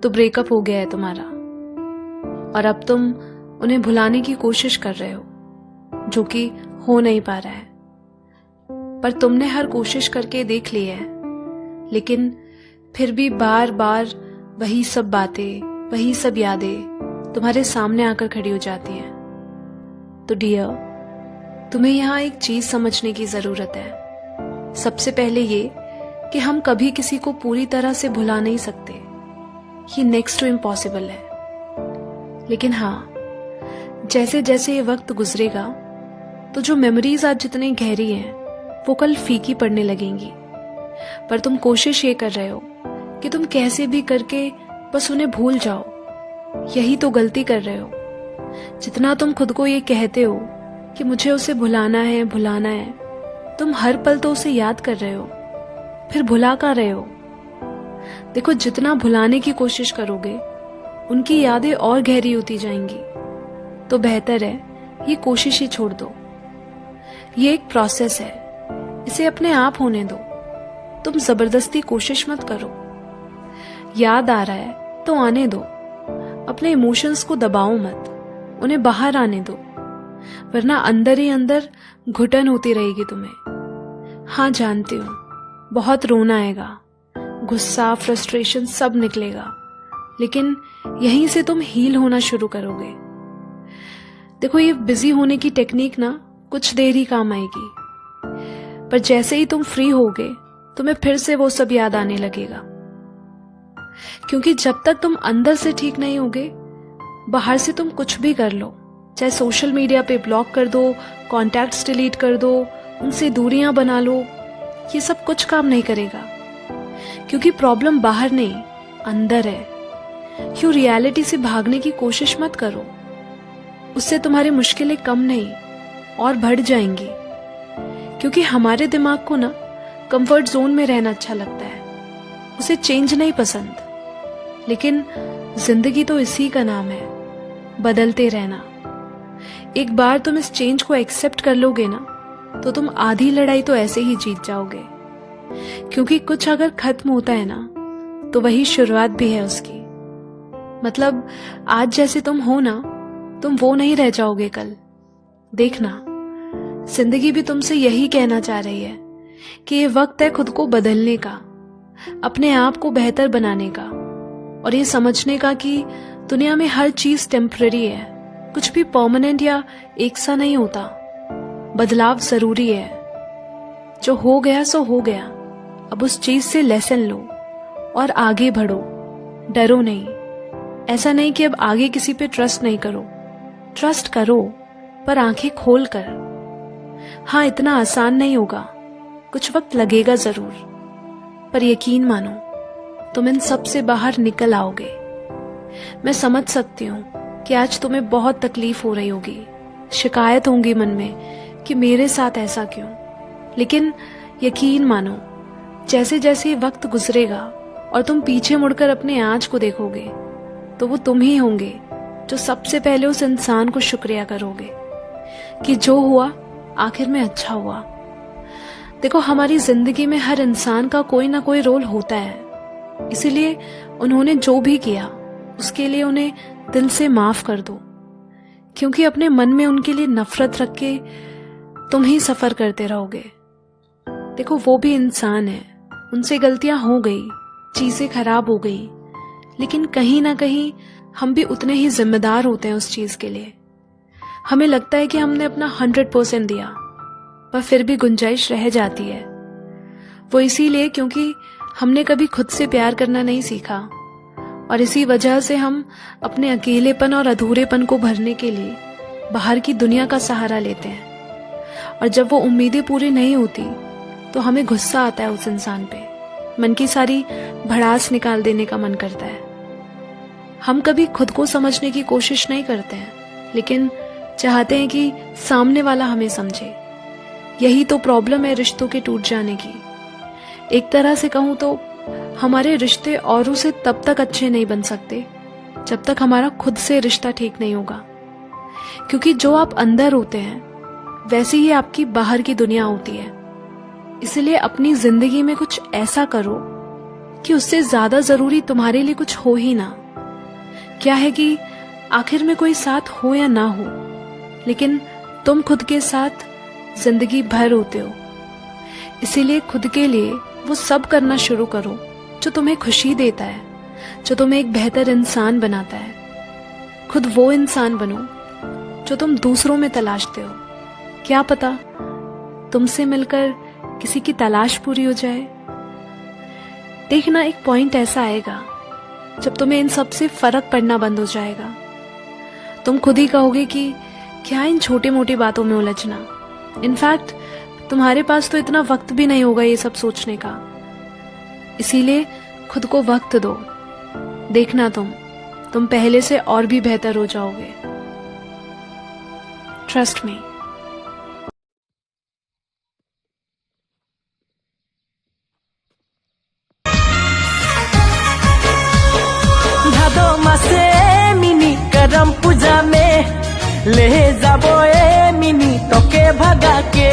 तो ब्रेकअप हो गया है तुम्हारा और अब तुम उन्हें भुलाने की कोशिश कर रहे हो, जो कि हो नहीं पा रहा है। पर तुमने हर कोशिश करके देख ली है, लेकिन फिर भी बार बार वही सब बातें, वही सब यादें तुम्हारे सामने आकर खड़ी हो जाती हैं। तो डियर, तुम्हें यहाँ एक चीज समझने की जरूरत है। सबसे पहले ये कि हम कभी किसी को पूरी तरह से भुला नहीं सकते, ये नेक्स्ट टू इम्पॉसिबल है। लेकिन हाँ, जैसे जैसे ये वक्त गुजरेगा तो जो मेमोरीज आज जितनी गहरी हैं वो कल फीकी पड़ने लगेंगी। पर तुम कोशिश ये कर रहे हो कि तुम कैसे भी करके बस उन्हें भूल जाओ। यही तो गलती कर रहे हो। जितना तुम खुद को ये कहते हो कि मुझे उसे भुलाना है भुलाना है, तुम हर पल तो उसे याद कर रहे हो, फिर भुला कर रहे हो। देखो, जितना भुलाने की कोशिश करोगे उनकी यादें और गहरी होती जाएंगी। तो बेहतर है ये कोशिश ही छोड़ दो। ये एक प्रोसेस है, इसे अपने आप होने दो। तुम जबरदस्ती कोशिश मत करो। याद आ रहा है तो आने दो। अपने इमोशंस को दबाओ मत, उन्हें बाहर आने दो, वरना अंदर ही अंदर घुटन होती रहेगी तुम्हें। हाँ, जानती हूँ बहुत रोना आएगा, गुस्सा, फ्रस्ट्रेशन सब निकलेगा, लेकिन यहीं से तुम हील होना शुरू करोगे। देखो, ये बिजी होने की टेक्निक ना कुछ देर ही काम आएगी, पर जैसे ही तुम फ्री होगे तुम्हें फिर से वो सब याद आने लगेगा। क्योंकि जब तक तुम अंदर से ठीक नहीं होगे, बाहर से तुम कुछ भी कर लो, चाहे सोशल मीडिया पे ब्लॉक कर दो, कॉन्टैक्ट्स डिलीट कर दो, उनसे दूरियां बना लो, ये सब कुछ काम नहीं करेगा। क्योंकि प्रॉब्लम बाहर नहीं, अंदर है। क्यों रियलिटी से भागने की कोशिश मत करो, उससे तुम्हारी मुश्किलें कम नहीं और बढ़ जाएंगी। क्योंकि हमारे दिमाग को ना कंफर्ट जोन में रहना अच्छा लगता है, उसे चेंज नहीं पसंद। लेकिन जिंदगी तो इसी का नाम है, बदलते रहना। एक बार तुम इस चेंज को एक्सेप्ट कर लोगे ना, तो तुम आधी लड़ाई तो ऐसे ही जीत जाओगे। क्योंकि कुछ अगर खत्म होता है ना, तो वही शुरुआत भी है उसकी। मतलब आज जैसे तुम हो ना, तुम वो नहीं रह जाओगे कल। देखना, जिंदगी भी तुमसे यही कहना चाह रही है कि ये वक्त है खुद को बदलने का, अपने आप को बेहतर बनाने का, और ये समझने का कि दुनिया में हर चीज टेम्पररी है, कुछ भी परमानेंट या एक सा नहीं होता। बदलाव जरूरी है। जो हो गया सो हो गया, अब उस चीज से लेसन लो और आगे बढ़ो। डरो नहीं। ऐसा नहीं कि अब आगे किसी पे ट्रस्ट नहीं करो, ट्रस्ट करो, पर आंखें खोल कर। हाँ, इतना आसान नहीं होगा, कुछ वक्त लगेगा जरूर, पर यकीन मानो तुम इन सब से बाहर निकल आओगे। मैं समझ सकती हूँ कि आज तुम्हें बहुत तकलीफ हो रही होगी, शिकायत होंगी मन में कि मेरे साथ ऐसा क्यों। लेकिन यकीन मानो, जैसे जैसे वक्त गुजरेगा और तुम पीछे मुड़कर अपने आज को देखोगे, तो वो तुम ही होंगे जो सबसे पहले उस इंसान को शुक्रिया करोगे कि जो हुआ आखिर में अच्छा हुआ। देखो, हमारी जिंदगी में हर इंसान का कोई ना कोई रोल होता है, इसीलिए उन्होंने जो भी किया उसके लिए उन्हें दिल से माफ कर दो। क्योंकि अपने मन में उनके लिए नफरत रख के तुम ही सफर करते रहोगे। देखो, वो भी इंसान है, उनसे गलतियां हो गई, चीजें खराब हो गई, लेकिन कहीं ना कहीं हम भी उतने ही जिम्मेदार होते हैं उस चीज के लिए। हमें लगता है कि हमने अपना 100% दिया, पर फिर भी गुंजाइश रह जाती है। वो इसीलिए क्योंकि हमने कभी खुद से प्यार करना नहीं सीखा, और इसी वजह से हम अपने अकेलेपन और अधूरेपन को भरने के लिए बाहर की दुनिया का सहारा लेते हैं। और जब वो उम्मीदें पूरी नहीं होती तो हमें गुस्सा आता है उस इंसान पे, मन की सारी भड़ास निकाल देने का मन करता है। हम कभी खुद को समझने की कोशिश नहीं करते हैं, लेकिन चाहते हैं कि सामने वाला हमें समझे। यही तो प्रॉब्लम है रिश्तों के टूट जाने की। एक तरह से कहूं तो हमारे रिश्ते औरों से तब तक अच्छे नहीं बन सकते जब तक हमारा खुद से रिश्ता ठीक नहीं होगा। क्योंकि जो आप अंदर होते हैं वैसी ही आपकी बाहर की दुनिया होती है। इसलिए अपनी जिंदगी में कुछ ऐसा करो कि उससे ज्यादा जरूरी तुम्हारे लिए कुछ हो ही ना। क्या है कि आखिर में कोई साथ हो या ना हो, लेकिन तुम खुद के साथ जिंदगी भर होते हो। इसीलिए खुद के लिए वो सब करना शुरू करो जो तुम्हें खुशी देता है, जो तुम्हें एक बेहतर इंसान बनाता है। खुद वो इंसान बनो जो तुम दूसरों में तलाशते हो। क्या पता तुमसे मिलकर किसी की तलाश पूरी हो जाए। देखना, एक पॉइंट ऐसा आएगा जब तुम्हें इन सब से फर्क पड़ना बंद हो जाएगा। तुम खुद ही कहोगे कि क्या इन छोटी मोटी बातों में उलझना। इनफैक्ट तुम्हारे पास तो इतना वक्त भी नहीं होगा ये सब सोचने का। इसीलिए खुद को वक्त दो। देखना, तुम पहले से और भी बेहतर हो जाओगे। Trust me. भादो मासे मिनी करम पूजा में ले जाबो ए मिनी तोके भगा के।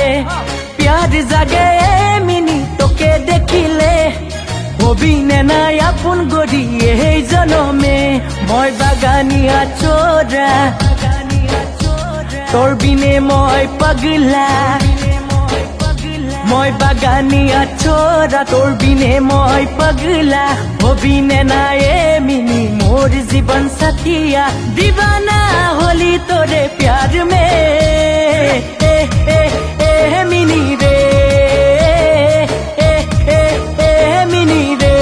प्यार जागे ए मिनी तोके देखिले हबी नेना आपुन गरी ए जनमे। মই बागानिया चोरा तोर बिने মই पगला। মই बागानिया छोरा तोर बिने মই पगला। हबी नेना ए मिनी मोर जीवन साथिया। दीवाना होली तोरे प्यार में ए मिनी रे। मिनी रे।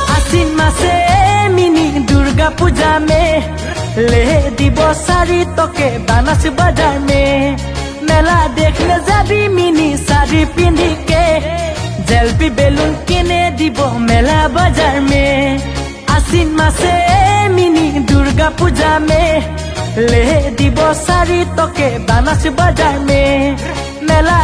आसिन मासे मिनी दुर्गा पूजा में ले दिबो सारी तोके बानास बाजार में। मेला देखने जाबी मिनी साड़ी पिंधी के। जलपी बेलून किने दिबो मेला बाजार में। आसिन मासे मिनी दुर्गा पूजा में ले दिबो सारी तोके बानास बाजार में। मेला